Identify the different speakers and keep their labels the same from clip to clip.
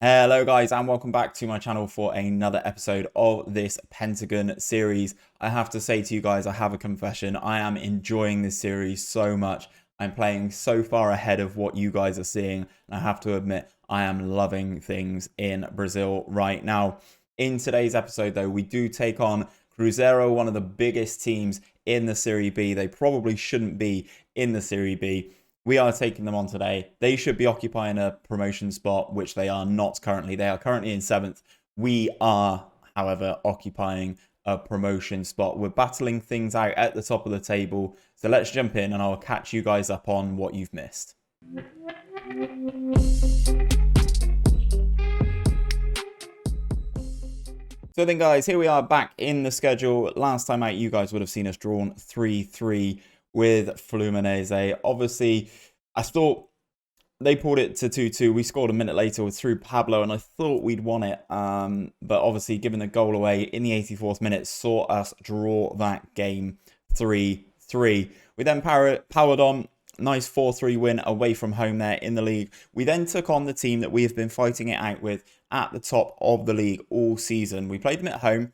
Speaker 1: Hello guys and welcome back to my channel for another episode of this Pentagon series. I have to say to you guys, I have a confession. I am enjoying this series so much. I'm playing so far ahead of what you guys are seeing. And I have to admit, I am loving things in Brazil right now. In today's episode though, we do take on Cruzeiro, one of the biggest teams in the Serie B. They probably shouldn't be in the Serie B. We are taking them on today. They should be occupying a promotion spot, which they are not currently. They are currently in 7th. We are, however, occupying a promotion spot. We're battling things out at the top of the table. So let's jump in and I'll catch you guys up on what you've missed. So then guys, here we are back in the schedule. Last time out, you guys would have seen us drawn 3-3 with Fluminense. Obviously, I thought they pulled it to 2-2. We scored a minute later through Pablo, and I thought we'd won it. But obviously, giving the goal away in the 84th minute saw us draw that game 3-3. We then powered on. Nice 4-3 win away from home there in the league. We then took on the team that we have been fighting it out with at the top of the league all season. We played them at home.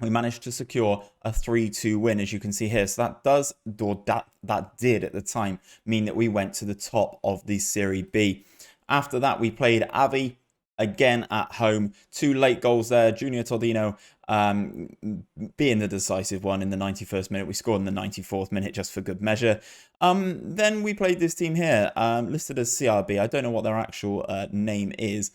Speaker 1: We managed to secure a 3-2 win, as you can see here. So that did at the time mean that we went to the top of the Serie B. After that, we played Avi again at home. 2 late goals there. Junior Todino being the decisive one in the 91st minute. We scored in the 94th minute just for good measure. Then we played this team here, listed as CRB. I don't know what their actual name is.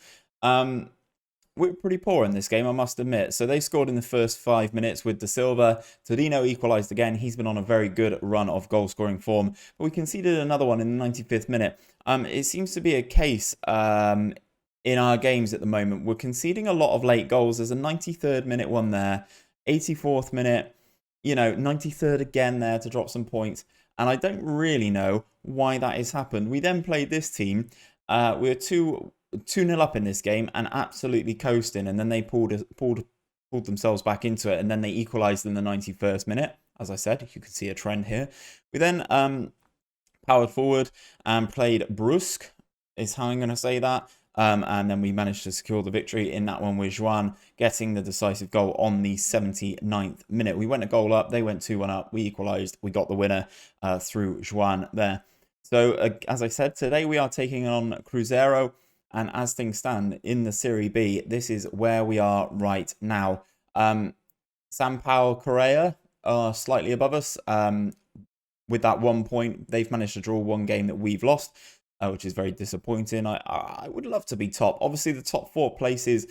Speaker 1: We're pretty poor in this game, I must admit. So they scored in the first 5 minutes with De Silva. Todino equalised again. He's been on a very good run of goal-scoring form. But we conceded another one in the 95th minute. It seems to be a case in our games at the moment. We're conceding a lot of late goals. There's a 93rd minute one there. 84th minute. 93rd again there to drop some points. And I don't really know why that has happened. We then played this team. We were 2-0 up in this game and absolutely coasting, and then they pulled themselves back into it, and then they equalised in the 91st minute. As I said, you can see a trend here. We then powered forward and played Brusque, is how I'm going to say that. And then we managed to secure the victory in that one with Joan getting the decisive goal on the 79th minute. We went a goal up, they went 2-1 up, we equalised, we got the winner through Joan there. So as I said, today we are taking on Cruzeiro. And as things stand in the Serie B, this is where we are right now. Sampaio Correa are slightly above us with that 1 point. They've managed to draw one game that we've lost, which is very disappointing. I would love to be top. Obviously, the top 4 places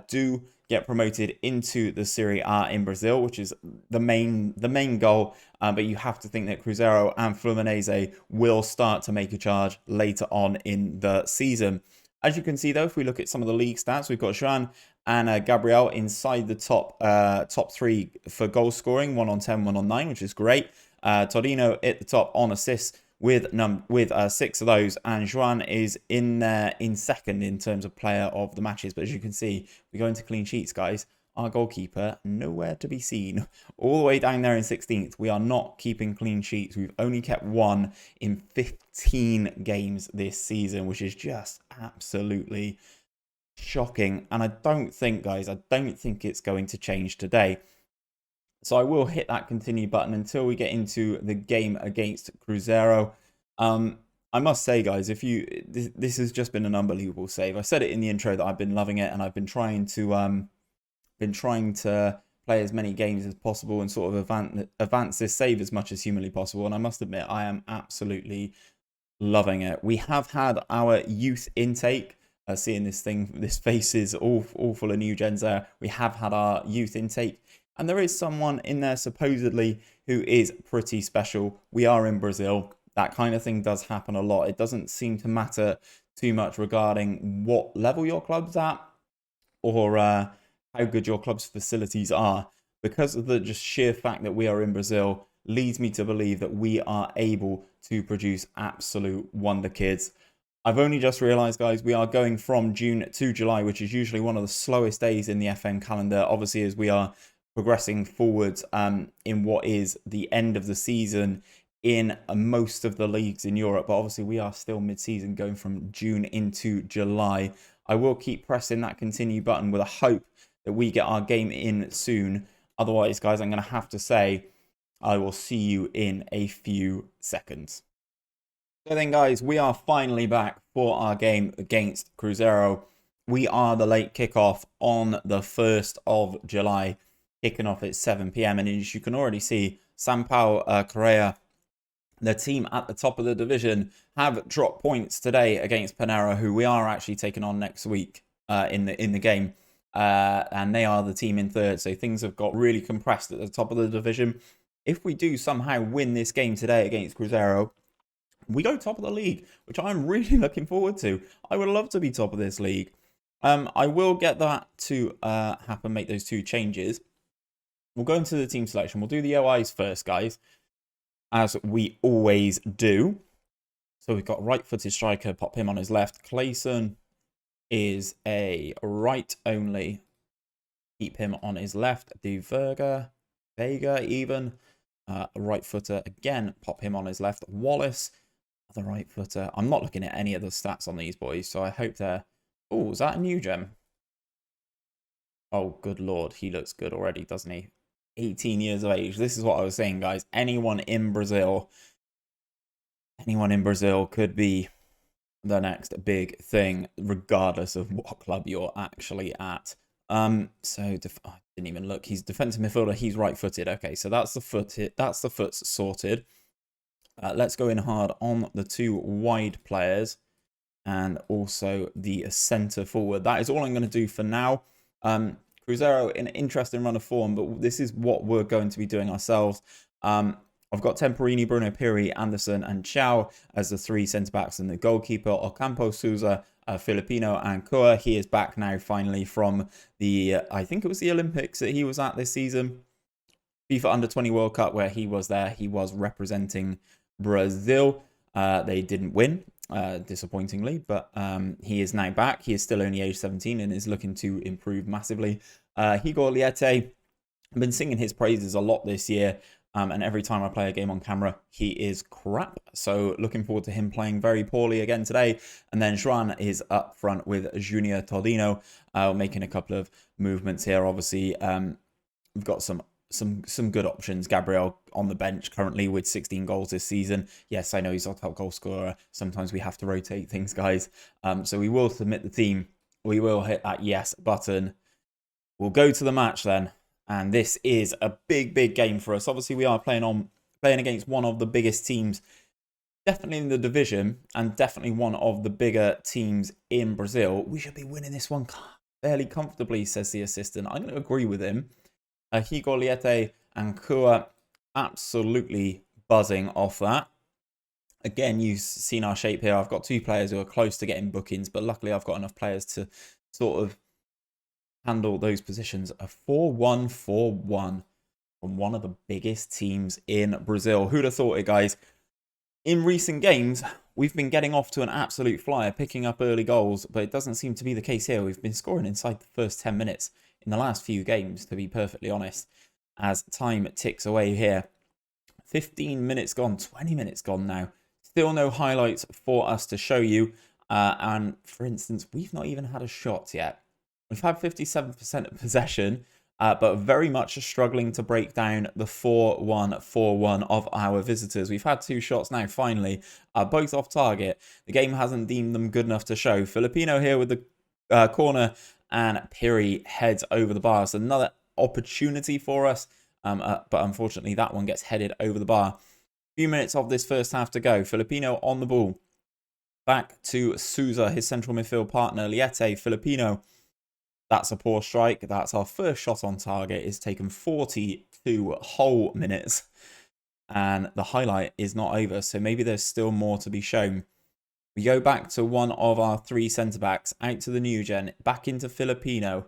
Speaker 1: do get promoted into the Serie A in Brazil, which is the main goal. But you have to think that Cruzeiro and Fluminense will start to make a charge later on in the season. As you can see, though, if we look at some of the league stats, we've got Joan and Gabriel inside the top 3 for goal scoring, 1 on 10, 1 on 9, which is great. Todino at the top on assists with 6 of those, and Joan is in there in second in terms of player of the matches. But as you can see, we go into clean sheets, guys. Our goalkeeper, nowhere to be seen. All the way down there in 16th, we are not keeping clean sheets. We've only kept 1 in 15 games this season, which is just absolutely shocking. And I don't think, guys, it's going to change today. So I will hit that continue button until we get into the game against Cruzeiro. I must say, guys, this has just been an unbelievable save. I said it in the intro that I've been loving it, and I've been trying to play as many games as possible and sort of advance this save as much as humanly possible. And I must admit, I am absolutely loving it. We have had our youth intake. Seeing this face is all full of new gens there. We have had our youth intake. And there is someone in there supposedly who is pretty special. We are in Brazil. That kind of thing does happen a lot. It doesn't seem to matter too much regarding what level your club's at or how good your club's facilities are, because of the just sheer fact that we are in Brazil leads me to believe that we are able to produce absolute wonder kids. I've only just realised, guys, we are going from June to July, which is usually one of the slowest days in the FM calendar, obviously, as we are progressing forwards in what is the end of the season in most of the leagues in Europe. But obviously, we are still mid-season, going from June into July. I will keep pressing that continue button with a hope that we get our game in soon. Otherwise, guys, I'm going to have to say I will see you in a few seconds. So then, guys, we are finally back for our game against Cruzeiro. We are the late kickoff on the 1st of July, kicking off at 7 p.m. And as you can already see, Sampaio Correa, the team at the top of the division, have dropped points today against Panera, who we are actually taking on next week in the game. And they are the team in third, so things have got really compressed at the top of the division. If we do somehow win this game today against Cruzeiro, we go top of the league, which I'm really looking forward to. I would love to be top of this league. I will get that to happen, make those 2 changes. We'll go into the team selection. We'll do the OIs first, guys, as we always do. So we've got right-footed striker, pop him on his left. Clayson is a right only. Keep him on his left. Vega even. Right footer again, pop him on his left. Wallace, the right footer. I'm not looking at any of the stats on these boys, so I hope they're... Oh, is that a new gem? Oh, good lord. He looks good already, doesn't he? 18 years of age. This is what I was saying, guys. Anyone in Brazil could be the next big thing, regardless of what club you're actually at. I didn't even look. He's defensive midfielder. He's right-footed. Okay, so that's the foot sorted. Let's go in hard on the 2 wide players and also the centre forward. That is all I'm going to do for now. Cruzeiro in an interesting run of form, but this is what we're going to be doing ourselves. I've got Temperini, Bruno Piri, Anderson, and Chao as the 3 centre-backs and the goalkeeper. Ocampo, Souza, Filipino, and Kua. He is back now, finally, from the, I think it was the Olympics that he was at this season. FIFA Under-20 World Cup, where he was there. He was representing Brazil. They didn't win, disappointingly, but he is now back. He is still only age 17 and is looking to improve massively. Igor Liete, I've been singing his praises a lot this year. And every time I play a game on camera, he is crap. So looking forward to him playing very poorly again today. And then Juan is up front with Junior Todino, making a couple of movements here. Obviously, we've got some good options. Gabriel on the bench currently with 16 goals this season. Yes, I know he's our top goal scorer. Sometimes we have to rotate things, guys. So we will submit the team. We will hit that yes button. We'll go to the match then. And this is a big game for us. Obviously, we are playing against one of the biggest teams, definitely in the division, and definitely one of the bigger teams in Brazil. We should be winning this one fairly comfortably, says the assistant. I'm going to agree with him. Igor Liete and Kua absolutely buzzing off that. Again, you've seen our shape here. I've got 2 players who are close to getting bookings, but luckily I've got enough players to sort of handle those positions. A 4-1-4-1 from one of the biggest teams in Brazil. Who'd have thought it, guys? In recent games, we've been getting off to an absolute flyer, picking up early goals, but it doesn't seem to be the case here. We've been scoring inside the first 10 minutes in the last few games, to be perfectly honest, as time ticks away here. 15 minutes gone, 20 minutes gone now. Still no highlights for us to show you. And for instance, we've not even had a shot yet. We've had 57% of possession, but very much struggling to break down the 4-1-4-1 of our visitors. We've had 2 shots now, finally, both off target. The game hasn't deemed them good enough to show. Filipino here with the corner, and Piri heads over the bar. So another opportunity for us, but unfortunately that one gets headed over the bar. A few minutes of this first half to go. Filipino on the ball. Back to Souza, his central midfield partner. Liete, Filipino. That's a poor strike. That's our first shot on target. It's taken 42 whole minutes. And the highlight is not over. So maybe there's still more to be shown. We go back to one of our 3 centre-backs. Out to the new gen. Back into Filipino.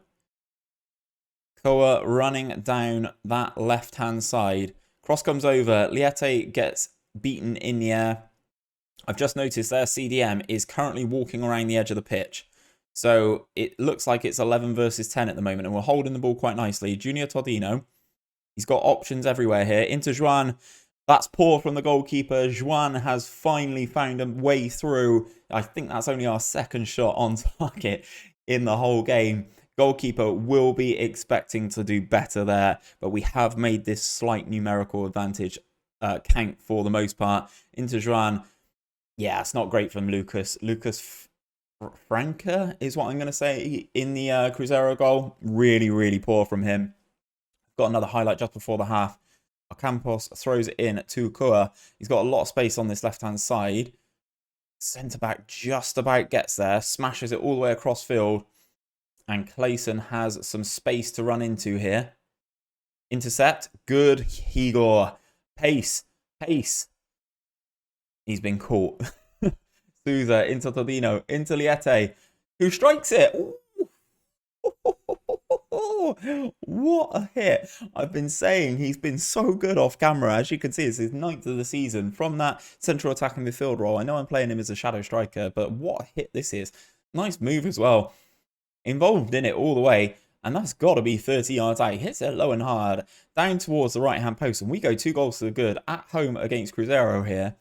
Speaker 1: Koa running down that left-hand side. Cross comes over. Liete gets beaten in the air. I've just noticed their CDM is currently walking around the edge of the pitch. So it looks like it's 11 versus 10 at the moment, and we're holding the ball quite nicely. Junior Todino, he's got options everywhere here. Into Juan, That's poor from the goalkeeper. Juan has finally found a way through. I think that's only our second shot on target in the whole game. Goalkeeper will be expecting to do better there, but we have made this slight numerical advantage count for the most part. Into Juan. Yeah, it's not great from Lucas. Lucas Franca is what I'm going to say in the Cruzeiro goal. Really, really poor from him. Got another highlight just before the half. Campos throws it in to Kua. He's got a lot of space on this left-hand side. Centre-back just about gets there. Smashes it all the way across field. And Clayson has some space to run into here. Intercept. Good. Igor. Pace. Pace. He's been caught. Souza into Todino. Into Liete. Who strikes it? Ooh. What a hit. I've been saying he's been so good off camera. As you can see, it's his 9th of the season from that central attacking midfield role. I know I'm playing him as a shadow striker, but what a hit this is. Nice move as well. Involved in it all the way, and that's got to be 30 yards out. He hits it low and hard down towards the right-hand post, and we go 2 goals to the good at home against Cruzeiro here,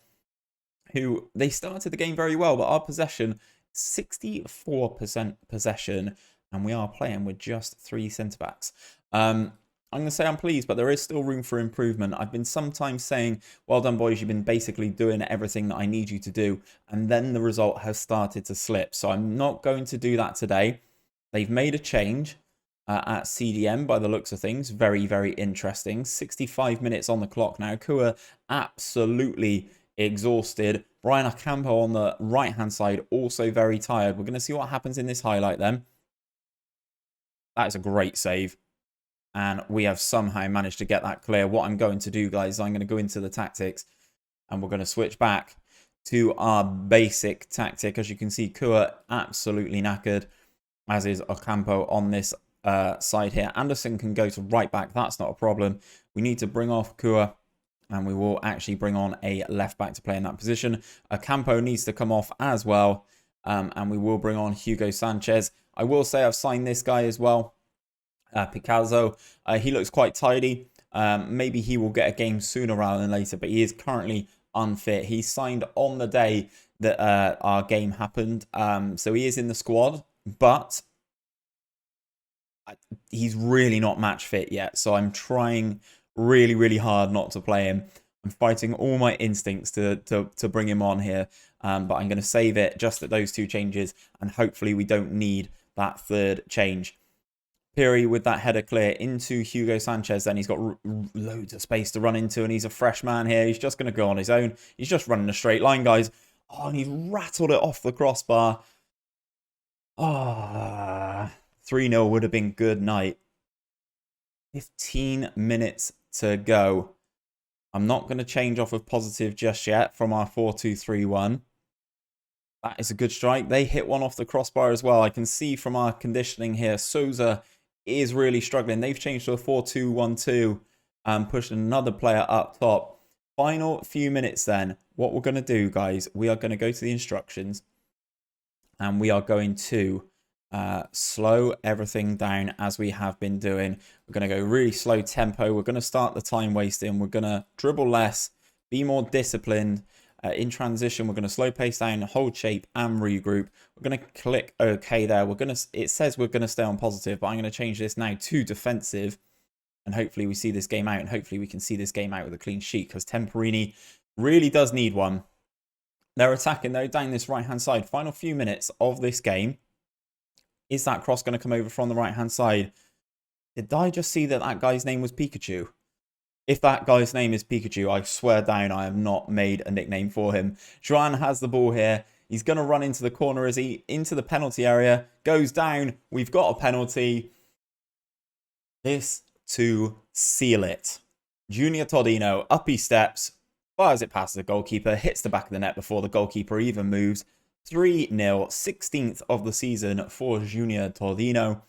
Speaker 1: who they started the game very well, but our possession, 64% possession, and we are playing with just 3 centre-backs. I'm going to say I'm pleased, but there is still room for improvement. I've been sometimes saying, well done, boys, you've been basically doing everything that I need you to do, and then the result has started to slip. So I'm not going to do that today. They've made a change at CDM by the looks of things. Very, very interesting. 65 minutes on the clock now. Kua absolutely exhausted. Brian Ocampo on the right-hand side also very tired. We're going to see what happens in this highlight then. That is a great save. And we have somehow managed to get that clear. What I'm going to do, guys, I'm going to go into the tactics. And we're going to switch back to our basic tactic. As you can see, Kua absolutely knackered, as is Ocampo on this side here. Anderson can go to right back. That's not a problem. We need to bring off Kua, and we will actually bring on a left back to play in that position. Ocampo needs to come off as well, and we will bring on Hugo Sanchez. I will say I've signed this guy as well, Picasso. He looks quite tidy. Maybe he will get a game sooner rather than later, but he is currently unfit. He signed on the day that our game happened, so he is in the squad, but he's really not match fit yet. So I'm trying really, really hard not to play him. I'm fighting all my instincts to bring him on here, but I'm going to save it just at those 2 changes, and hopefully we don't need that 3rd change. Piri with that header clear into Hugo Sanchez. Then he's got loads of space to run into, and he's a fresh man here. He's just going to go on his own. He's just running a straight line, guys. Oh, and he's rattled it off the crossbar. Ah, 3-0 would have been good night. 15 minutes to go. I'm not going to change off of positive just yet from our 4-2-3-1. That is a good strike. They hit one off the crossbar as well. I can see from our conditioning here, Souza is really struggling. They've changed to a 4-2-1-2 and pushed another player up top. Final few minutes then. What we're going to do, guys, we are going to go to the instructions, and we are going to slow everything down as we have been doing. We're going to go really slow tempo. We're going to start the time wasting. We're going to dribble less, be more disciplined. In transition, we're going to slow pace down, hold shape, and regroup. We're going to click OK there. It says we're going to stay on positive, but I'm going to change this now to defensive. And hopefully we see this game out, and hopefully we can see this game out with a clean sheet, because Temperini really does need one. They're attacking, though, down this right-hand side. Final few minutes of this game. Is that cross going to come over from the right-hand side? Did I just see that that guy's name was Pikachu? If that guy's name is Pikachu, I swear down I have not made a nickname for him. Juan has the ball here. He's going to run into the corner, is he? Into the penalty area. Goes down. We've got a penalty. This to seal it. Junior Todino, up he steps, fires it past the goalkeeper, hits the back of the net before the goalkeeper even moves. 3-0, 16th of the season for Junior Todino,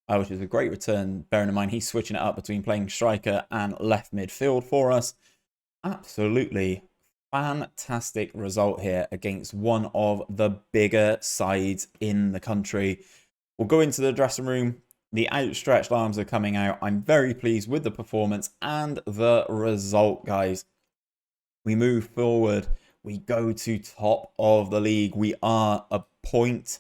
Speaker 1: which is a great return, bearing in mind he's switching it up between playing striker and left midfield for us. Absolutely fantastic result here against one of the bigger sides in the country. We'll go into the dressing room. The outstretched arms are coming out. I'm very pleased with the performance and the result, guys. We move forward. We go to top of the league. We are a point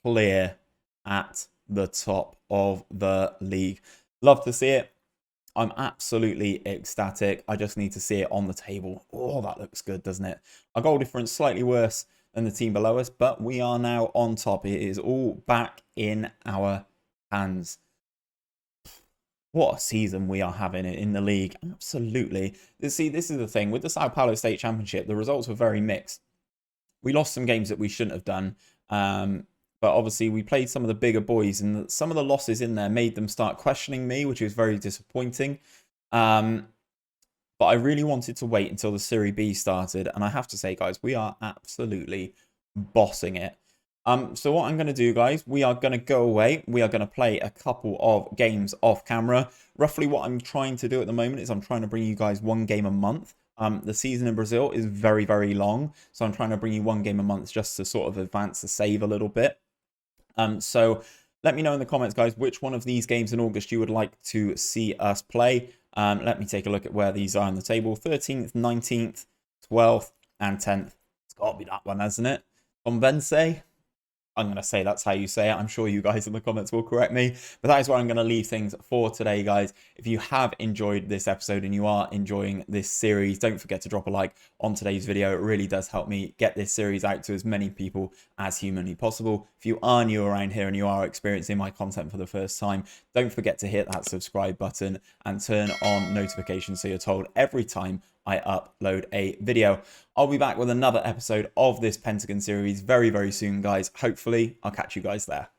Speaker 1: clear at the top of the league. Love to see it. I'm absolutely ecstatic. I just need to see it on the table. Oh, that looks good, doesn't it? Our goal difference slightly worse than the team below us, but we are now on top. It is all back in our hands. What a season we are having in the league. Absolutely. See, this is the thing. With the Sao Paulo State Championship, the results were very mixed. We lost some games that we shouldn't have done. But obviously, we played some of the bigger boys, and some of the losses in there made them start questioning me, which was very disappointing. But I really wanted to wait until the Serie B started. And I have to say, guys, we are absolutely bossing it. So what I'm going to do, guys, we are going to go away. We are going to play a couple of games off camera. Roughly what I'm trying to do at the moment is I'm trying to bring you guys one game a month. The season in Brazil is very, very long. So I'm trying to bring you one game a month just to sort of advance the save a little bit. So let me know in the comments, guys, which one of these games in August you would like to see us play. Let me take a look at where these are on the table. 13th, 19th, 12th, and 10th. It's got to be that one, hasn't it? Convence? I'm going to say that's how you say it. I'm sure you guys in the comments will correct me. But that is where I'm going to leave things for today, guys. If you have enjoyed this episode and you are enjoying this series, don't forget to drop a like on today's video. It really does help me get this series out to as many people as humanly possible. If you are new around here and you are experiencing my content for the first time, don't forget to hit that subscribe button and turn on notifications so you're told every time I upload a video. I'll be back with another episode of this Pentagon series very, very soon, guys. Hopefully, I'll catch you guys there.